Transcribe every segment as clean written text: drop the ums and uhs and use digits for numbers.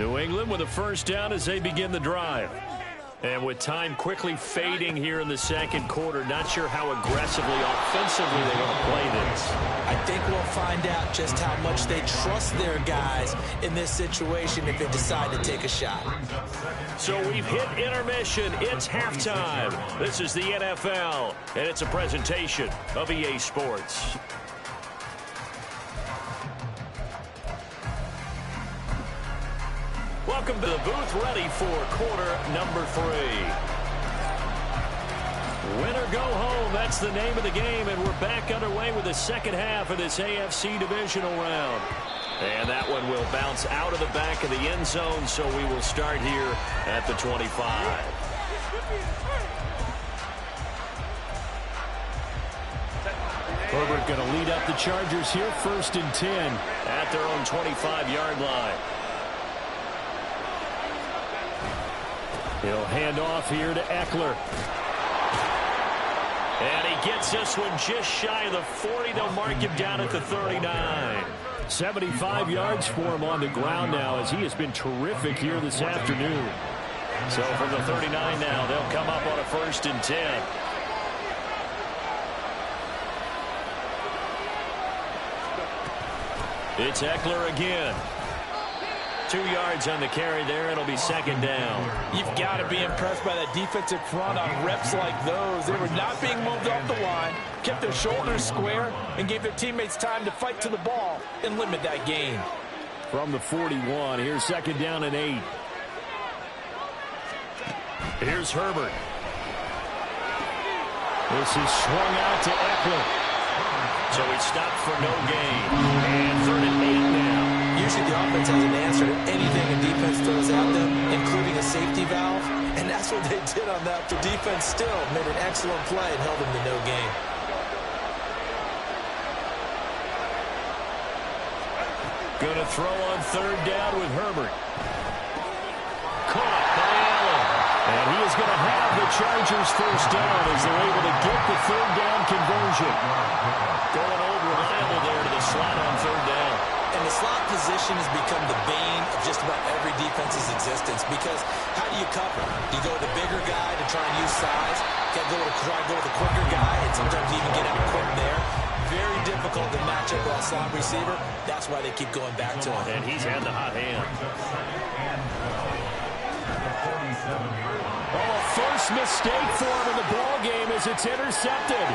New England with a first down as they begin the drive. And with time quickly fading here in the second quarter, not sure how aggressively, offensively they want to play this. I think we'll find out just how much they trust their guys in this situation if they decide to take a shot. So we've hit intermission. It's halftime. This is the NFL, and it's a presentation of EA Sports. Welcome to the booth, ready for quarter number 3. Win or go home, that's the name of the game, and we're back underway with the second half of this AFC divisional round. And that one will bounce out of the back of the end zone, so we will start here at the 25. Herbert going to lead up the Chargers here, 1st and 10 at their own 25-yard line. He'll hand off here to Eckler. And he gets this one just shy of the 40. They'll mark him down at the 39. 75 yards for him on the ground now as he has been terrific here this afternoon. So from the 39 now, they'll come up on a 1st and 10. It's Eckler again. 2 yards on the carry there. It'll be 2nd down. You've got to be impressed by that defensive front on reps like those. They were not being moved off the line, kept their shoulders square, and gave their teammates time to fight to the ball and limit that gain. From the 41, here's 2nd down and 8. Here's Herbert. This is swung out to Eckler. So he stopped for no gain. And 3rd and 8 now. Usually the offense has an answer to anything a defense throws at them, including a safety valve. And that's what they did on that. The defense still made an excellent play and held them to no gain. Going to throw on 3rd down with Herbert. Caught by Allen. And he is going to have the Chargers first down as they're able to get the 3rd down conversion. Going old reliable there to the slot on 3rd down. And the slot position has become the bane of just about every defense's existence because how do you cover? Do you go with the bigger guy to try and use size? Try to go with the quicker guy and sometimes even get out quick there. Very difficult to match up with a slot receiver. That's why they keep going back to him. And he's had the hot hand. Oh, first mistake for him in the ball game as it's intercepted.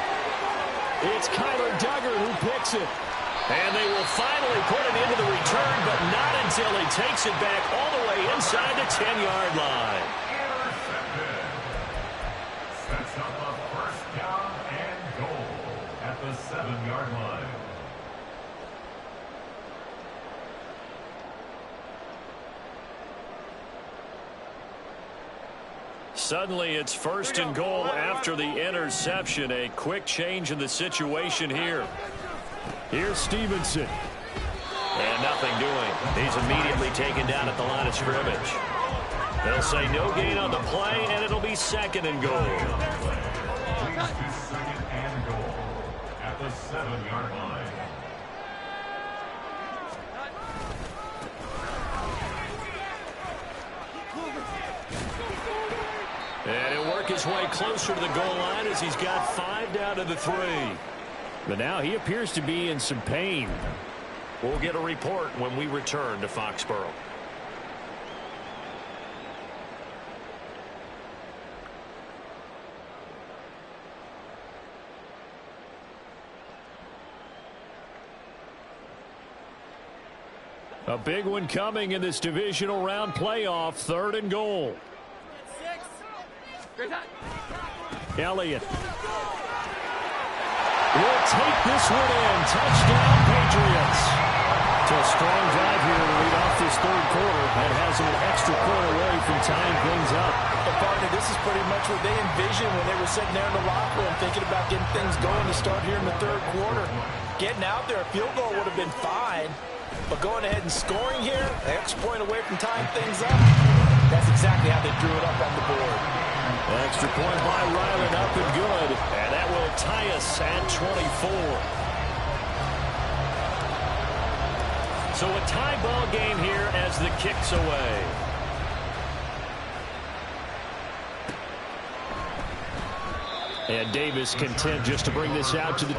It's Kyler Duggar who picks it. And they will finally put it into the return, but not until he takes it back all the way inside the 10-yard line. Sets up a 1st down and goal at the 7-yard line. Suddenly it's 1st and goal after the interception. A quick change in the situation here. Here's Stevenson. And nothing doing. He's immediately taken down at the line of scrimmage. They'll say no gain on the play, and it'll be 2nd and goal. 2nd and goal at the 7-yard line. And he'll work his way closer to the goal line as he's got 5 down to the 3. But now he appears to be in some pain. We'll get a report when we return to Foxborough. A big one coming in this divisional round playoff. 3rd and goal. Elliott will take this one in. Touchdown, Patriots. To a strong drive here to lead off this 3rd quarter. That has them an extra quarter away from tying things up. But partner, this is pretty much what they envisioned when they were sitting there in the locker room thinking about getting things going to start here in the 3rd quarter. Getting out there, a field goal would have been fine. But going ahead and scoring here, an extra point away from tying things up, that's exactly how they drew it up on the board. Extra point by Ryland, up and good. And that will tie us at 24. So a tie ball game here as the kick's away. And Davis content just to bring this out to the...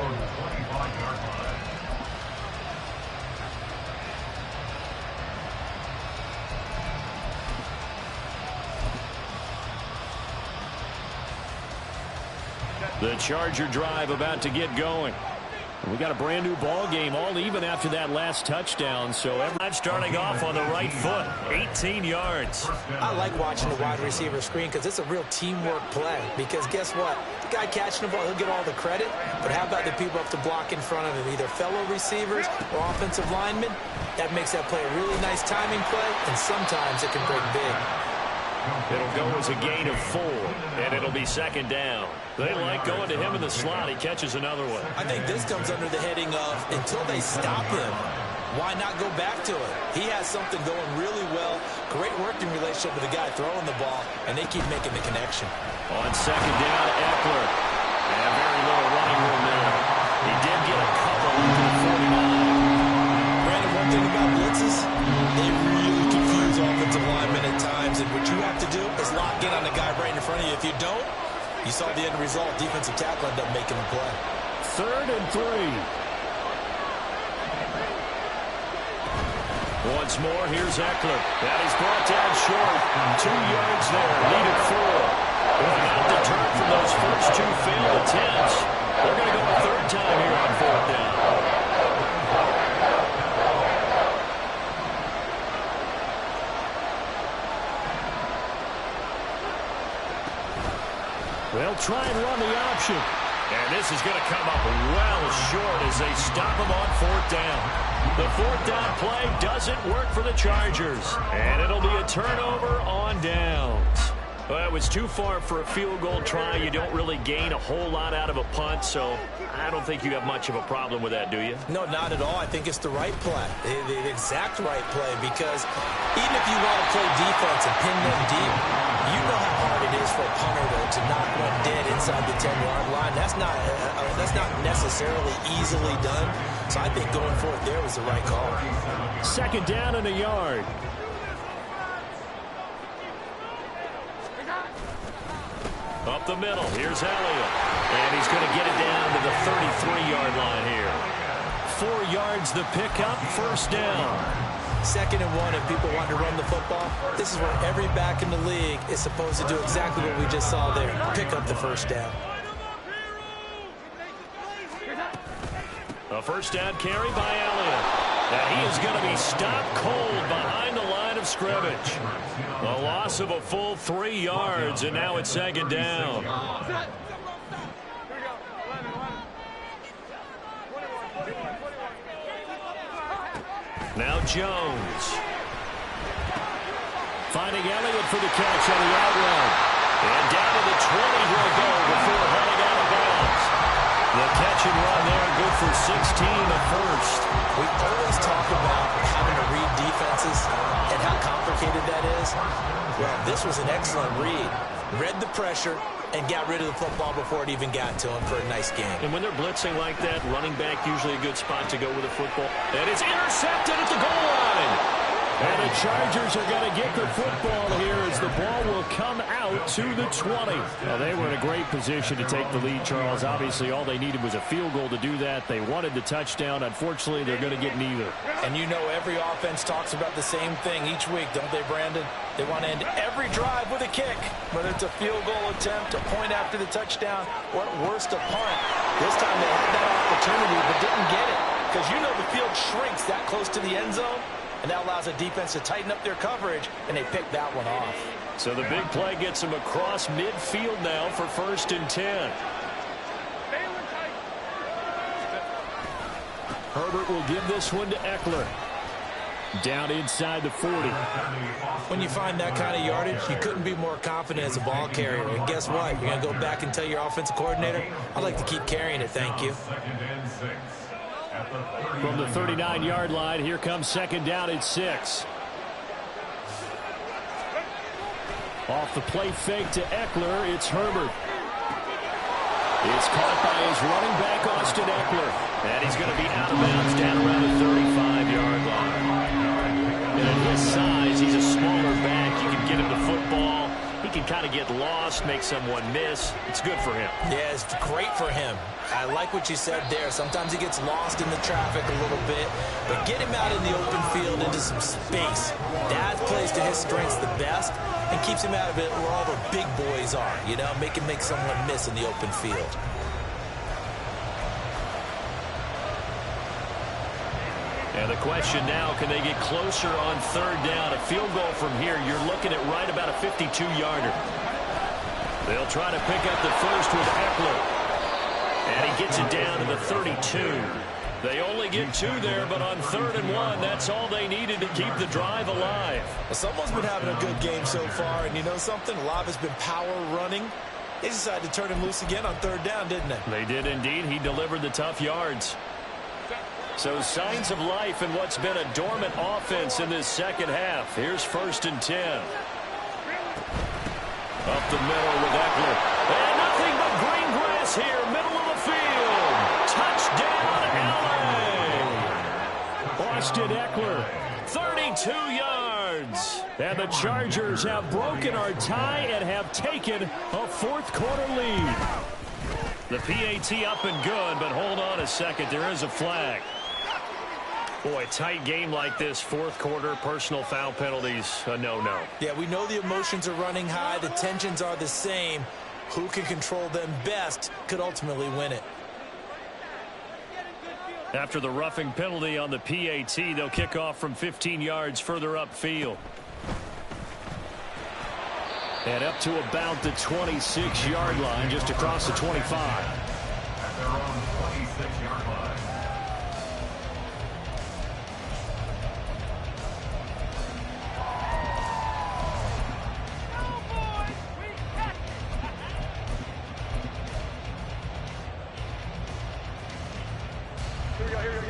The Charger drive about to get going. We got a brand new ball game, all even after that last touchdown. So every starting off on the right foot, 18 yards. I like watching the wide receiver screen because it's a real teamwork play. Because guess what? The guy catching the ball, he'll get all the credit. But how about the people up to block in front of him, either fellow receivers or offensive linemen? That makes that play a really nice timing play, and sometimes it can break big. It'll go as a gain of 4, and it'll be second down. They like going to him in the slot. He catches another one. I think this comes under the heading of until they stop him, why not go back to it? He has something going really well. Great working relationship with the guy throwing the ball, and they keep making the connection. On second down, Eckler. And very little running room there. He did get a couple into the 49. Brandon, one thing about blitzes, they really confuse offensive linemen at times, and what you have to do is lock in on the guy right in front of you. If you don't, you saw the end result. Defensive tackle ended up making the play. 3rd and 3. Once more, here's Eckler. And he's brought down short. 2 yards there, lead at 4. Well, not deterred from those first 2 failed attempts. They're going to go a 3rd time here on 4th down. They'll try and run the option. And this is going to come up well short as they stop him on 4th down. The 4th down play doesn't work for the Chargers. And it'll be a turnover on downs. Well, it was too far for a field goal try. You don't really gain a whole lot out of a punt, so I don't think you have much of a problem with that, do you? No, not at all. I think it's the right play, the exact right play, because even if you want to play defense and pin them deep, you know how hard it is for a punter to knock one dead inside the 10-yard line. That's not necessarily easily done. So I think going for it there was the right call. Second down and a yard. Up the middle, here's Elliott. And he's going to get it down to the 33-yard line here. 4 yards the pickup, 1st down. 2nd and 1, if people want to run the football, this is where every back in the league is supposed to do exactly what we just saw there, pick up the 1st down. A 1st down carry by Elliott. And he is going to be stopped cold behind the line of scrimmage. A loss of a full 3 yards, and now it's 2nd down. Now Jones. Finding Elliott for the catch on the out route. And down to the 20 he'll go before heading out of bounds. The catch and run there, good for 16, the 1st. We always talk about having to read defenses and how complicated that is. Well, this was an excellent read. Read the pressure and got rid of the football before it even got to him for a nice game. And when they're blitzing like that, running back usually a good spot to go with the football. And it's intercepted at the goal line. And the Chargers are going to get the football here as the ball will come out to the 20. Well, they were in a great position to take the lead, Charles. Obviously, all they needed was a field goal to do that. They wanted the touchdown. Unfortunately, they're going to get neither. And you know every offense talks about the same thing each week, don't they, Brandon? They want to end every drive with a kick, whether it's a field goal attempt, a point after the touchdown, or at worst a punt. This time they had that opportunity but didn't get it because you know the field shrinks that close to the end zone. And that allows the defense to tighten up their coverage, and they pick that one off. So the big play gets them across midfield now for 1st and 10. Herbert will give this one to Eckler. Down inside the 40. When you find that kind of yardage, you couldn't be more confident as a ball carrier. And guess what? You're going to go back and tell your offensive coordinator, I'd like to keep carrying it, thank you. From the 39-yard line, here comes 2nd down and 6. Off the play fake to Eckler, it's Herbert. It's caught by his running back, Austin Eckler. And he's going to be out of bounds down around the 35-yard line. And at his size, he's a smaller back. You can get him the football. He can kind of get lost, make someone miss. It's good for him. Yeah, it's great for him. I like what you said there. Sometimes he gets lost in the traffic a little bit, but get him out in the open field into some space. That plays to his strengths the best and keeps him out of it where all the big boys are, you know, make someone miss in the open field. And the question now, can they get closer on third down? A field goal from here, you're looking at right about a 52-yarder. They'll try to pick up the first with Eckler. And he gets it down to the 32. They only get 2 there, but on 3rd and 1, that's all they needed to keep the drive alive. Well, someone's been having a good game so far, and you know something? A lot has been power running. They decided to turn him loose again on 3rd down, didn't they? They did indeed. He delivered the tough yards. So signs of life in what's been a dormant offense in this second half. Here's 1st and 10. Up the middle with Eckler. And nothing but green grass here, middle of the field. Touchdown, LA! Austin Eckler, 32 yards. And the Chargers have broken our tie and have taken a 4th quarter lead. The PAT up and good, but hold on a second. There is a flag. Boy, tight game like this, 4th quarter, personal foul penalties, a no-no. Yeah, we know the emotions are running high. The tensions are the same. Who can control them best could ultimately win it. After the roughing penalty on the PAT, they'll kick off from 15 yards further upfield. And up to about the 26-yard line, just across the 25. At their own 26-yard line.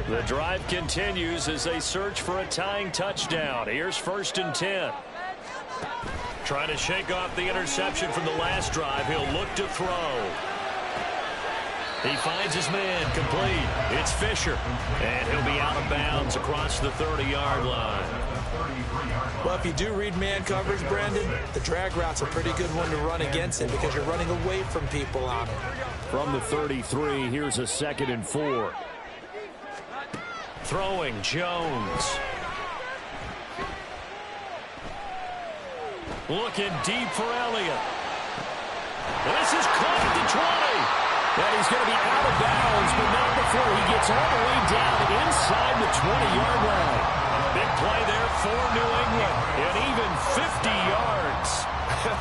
The drive continues as they search for a tying touchdown. Here's 1st and 10. Trying to shake off the interception from the last drive. He'll look to throw. He finds his man complete. It's Fisher. And he'll be out of bounds across the 30-yard line. Well, if you do read man coverage, Brandon, the drag route's a pretty good one to run against it because you're running away from people on it. From the 33, here's a 2nd and 4. Throwing Jones. Looking deep for Elliott. This is caught at the 20. And he's going to be out of bounds, but not before he gets all the way down inside the 20-yard line. Big play there for New England. And even 50 yards.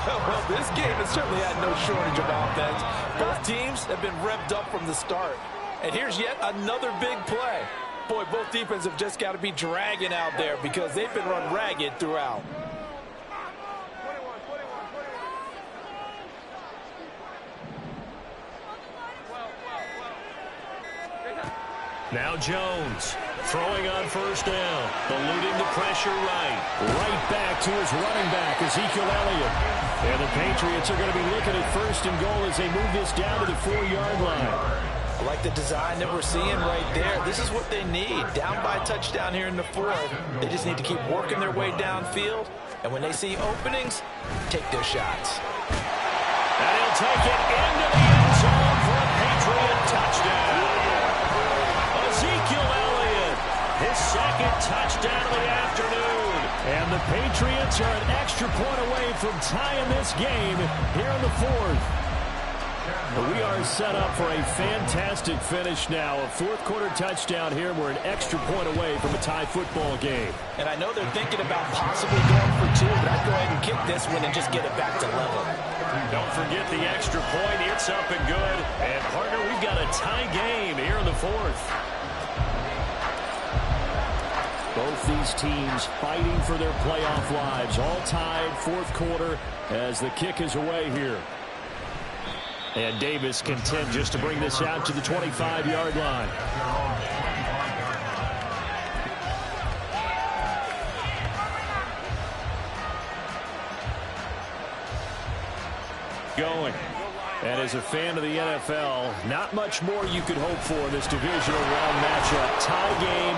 Well, this game has certainly had no shortage of offense. Both teams have been revved up from the start. And here's yet another big play. Boy, both defenses have just got to be dragging out there because they've been run ragged throughout. Now Jones throwing on 1st down, eluding the pressure right back to his running back, Ezekiel Elliott. And the Patriots are going to be looking at 1st and goal as they move this down to the 4-yard line. I like the design that we're seeing right there. This is what they need. Down by a touchdown here in the 4th. They just need to keep working their way downfield. And when they see openings, take their shots. And he'll take it into the end zone for a Patriot touchdown. Ezekiel Elliott, his 2nd touchdown of the afternoon. And the Patriots are an extra point away from tying this game here in the 4th. We are set up for a fantastic finish now. A 4th quarter touchdown here. We're an extra point away from a tie football game. And I know they're thinking about possibly going for 2, but I'd go ahead and kick this one and just get it back to level. Don't forget the extra point. It's up and good. And, partner, we've got a tie game here in the 4th. Both these teams fighting for their playoff lives. All tied, 4th quarter as the kick is away here. And Davis content just to bring this out to the 25-yard line. Going. And as a fan of the NFL, not much more you could hope for in this divisional round matchup. Tie game,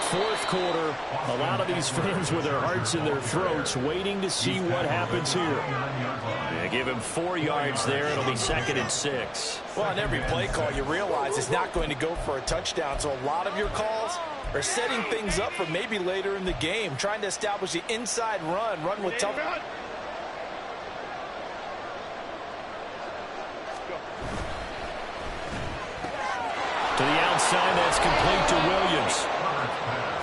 fourth quarter. A lot of these fans with their hearts in their throats waiting to see what happens here. Yeah, give him 4 yards there. It'll be 2nd and 6. Well, on every play call, you realize it's not going to go for a touchdown. So a lot of your calls are setting things up for maybe later in the game, trying to establish the inside run with tough. To the outside, that's complete to Williams.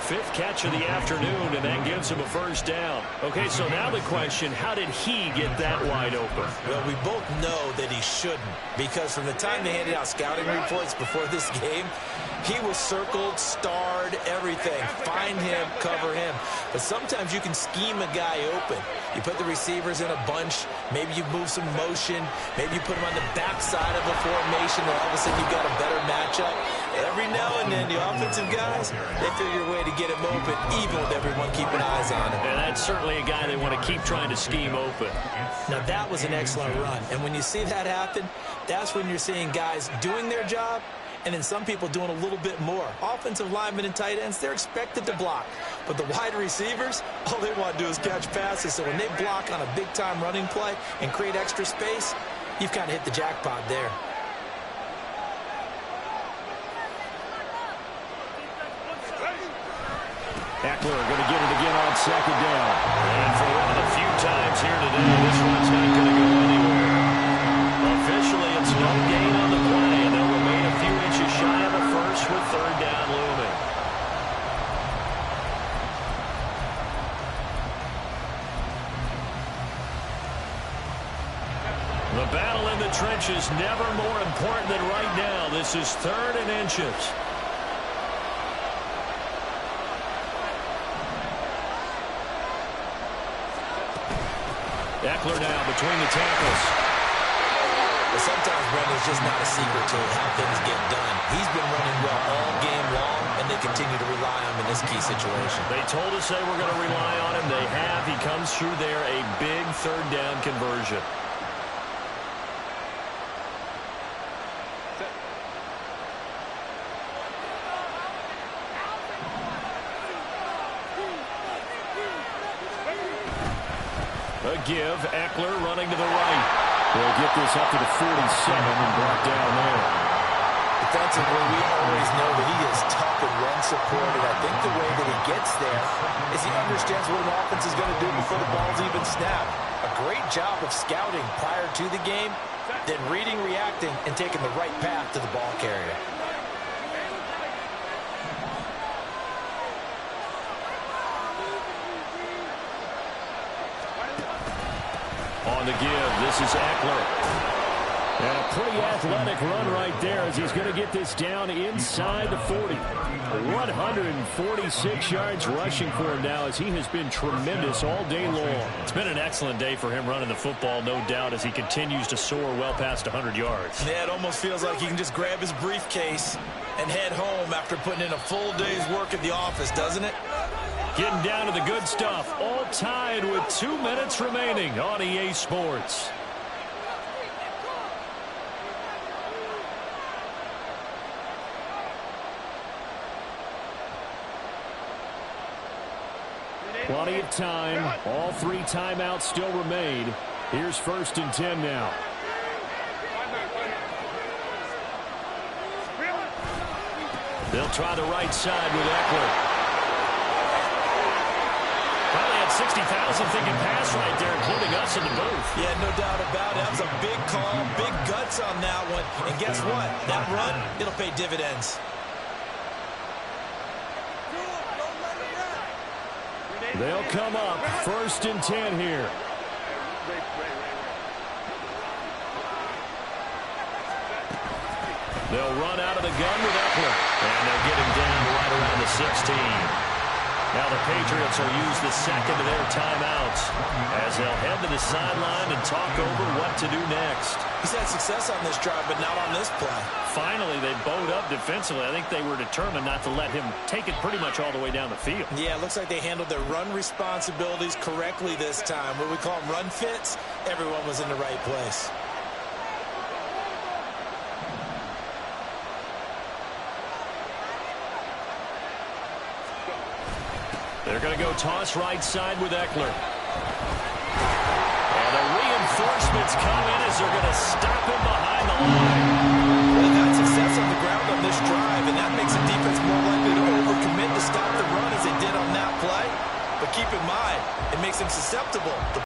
5th catch of the afternoon, and that gives him a first down. Okay, so now the question, how did he get that wide open? Well, we both know that he shouldn't, because from the time they handed out scouting reports before this game, he was circled, starred, everything. Find him, cover him. But sometimes you can scheme a guy open. You put the receivers in a bunch. Maybe you move some motion. Maybe you put him on the backside of a formation, and all of a sudden you've got a better matchup. Every now and then, the offensive guys, they figure a way to get him open, even with everyone keeping eyes on him. And that's certainly a guy they want to keep trying to scheme open. Now, that was an excellent run. And when you see that happen, that's when you're seeing guys doing their job, and then some people doing a little bit more. Offensive linemen and tight ends, they're expected to block. But the wide receivers, all they want to do is catch passes. So when they block on a big-time running play and create extra space, you've kind of hit the jackpot there. Eckler going to get it again on 2nd down. And for one of the few times here today, this one's not going to go anywhere. Officially, it's no gain on the play, and they'll remain a few inches shy of a first with 3rd down looming. The battle in the trenches never more important than right now. This is 3rd and inches. Eckler now between the tackles. But sometimes, Brandon, it's just not a secret to how things get done. He's been running well all game long, and they continue to rely on him in this key situation. They told us they were going to rely on him. They have. He comes through there, a big 3rd down conversion. A give, Eckler running to the right. They'll get this up to the 47 and brought down there. Defensively, we always know that he is tough and run supported. I think the way that he gets there is he understands what an offense is going to do before the ball's even snapped. A great job of scouting prior to the game, then reading, reacting, and taking the right path to the ball carrier. On the give, this is Eckler. And a pretty athletic run right there as he's going to get this down inside the 40. 146 yards rushing for him now as he has been tremendous all day long. It's been an excellent day for him running the football, no doubt, as he continues to soar well past 100 yards. Yeah, it almost feels like he can just grab his briefcase and head home after putting in a full day's work at the office, doesn't it? Getting down to the good stuff, all tied with 2 minutes remaining on EA Sports. Plenty of time. All 3 timeouts still remain. Here's 1st and 10 now. They'll try the right side with Eckler. Probably had 60,000 thinking pass right there, including us in the booth. Yeah, no doubt about it. That was a big call, big guts on that one. And guess what? That run, it'll pay dividends. They'll come up 1st and 10 here. They'll run out of the gun with Eckler. And they'll get him down right around the 16. Now the Patriots will use the 2nd of their timeouts as they'll head to the sideline and talk over what to do next. He's had success on this drive, but not on this play. Finally, they bowed up defensively. I think they were determined not to let him take it pretty much all the way down the field. Yeah, it looks like they handled their run responsibilities correctly this time. What we call them run fits, everyone was in the right place. They're going to go toss right side with Eckler. And the reinforcements come in as they're going to stop him behind the line. They've had success on the ground on this drive, and that makes the defense more likely to overcommit to stop the run as they did on that play. But keep in mind, it makes them susceptible to